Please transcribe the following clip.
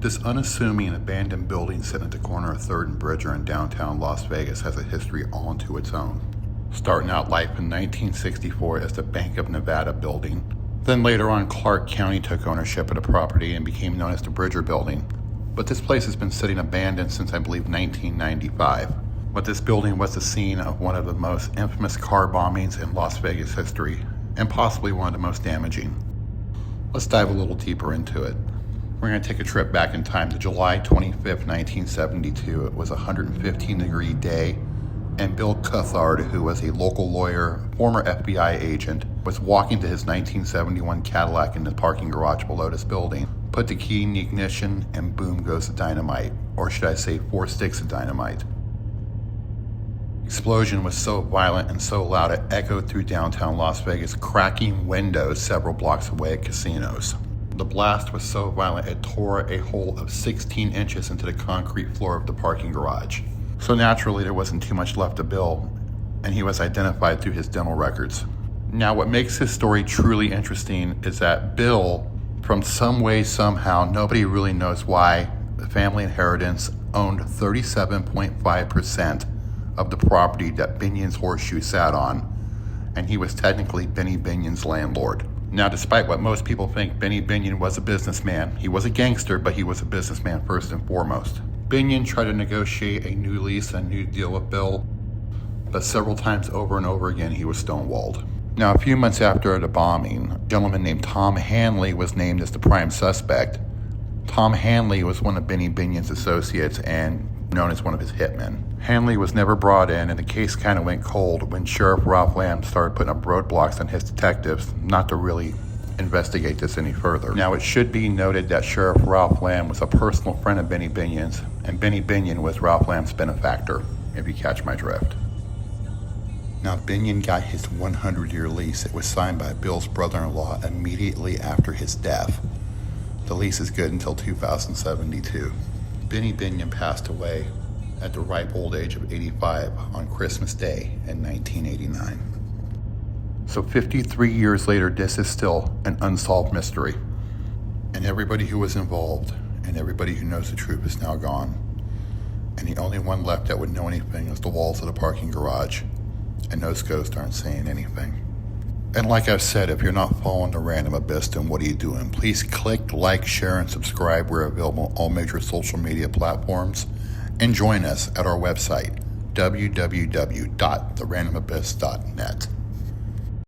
This unassuming abandoned building sitting at the corner of 3rd and Bridger in downtown Las Vegas has a history all unto its own. Starting out life in 1964 as the Bank of Nevada building. Then later on, Clark County took ownership of the property and became known as the Bridger building. But this place has been sitting abandoned since I believe 1995. But this building was the scene of one of the most infamous car bombings in Las Vegas history, and possibly one of the most damaging. Let's dive a little deeper into it. We're going to take a trip back in time to July 25th, 1972. It was a 115-degree day, and Bill Cuthard, who was a local lawyer, former FBI agent, was walking to his 1971 Cadillac in the parking garage below this building, put the key in the ignition, and boom goes the dynamite, or should I say 4 sticks of dynamite. The explosion was so violent and so loud it echoed through downtown Las Vegas, cracking windows several blocks away at casinos. The blast was so violent it tore a hole of 16 inches into the concrete floor of the parking garage. So naturally, there wasn't too much left of Bill, and he was identified through his dental records. Now, what makes this story truly interesting is that Bill, from some way, somehow, nobody really knows why, the family inheritance owned 37.5% of the property that Binion's Horseshoe sat on, and he was technically Benny Binion's landlord. Now, despite what most people think, Benny Binion was a businessman. He was a gangster, but he was a businessman first and foremost. Binion tried to negotiate a new lease and a new deal with Bill, but several times over and over again he was stonewalled. Now, a few months after the bombing, a gentleman named Tom Hanley was named as the prime suspect. Tom Hanley was one of Benny Binion's associates and known as one of his hitmen. Hanley was never brought in, and the case kind of went cold when Sheriff Ralph Lamb started putting up roadblocks on his detectives not to really investigate this any further. Now, it should be noted that Sheriff Ralph Lamb was a personal friend of Benny Binion's, and Benny Binion was Ralph Lamb's benefactor, if you catch my drift. Now, Binion got his 100-year lease. It was signed by Bill's brother-in-law immediately after his death. The lease is good until 2072. Benny Binion passed away at the ripe old age of 85 on Christmas Day in 1989. So 53 years later, this is still an unsolved mystery. And everybody who was involved and everybody who knows the truth is now gone. And the only one left that would know anything is the walls of the parking garage. And those ghosts aren't saying anything. And like I've said, if you're not following The Random Abyss, then what are you doing? Please click like, share, and subscribe. We're available on all major social media platforms. And join us at our website, www.therandomabyss.net.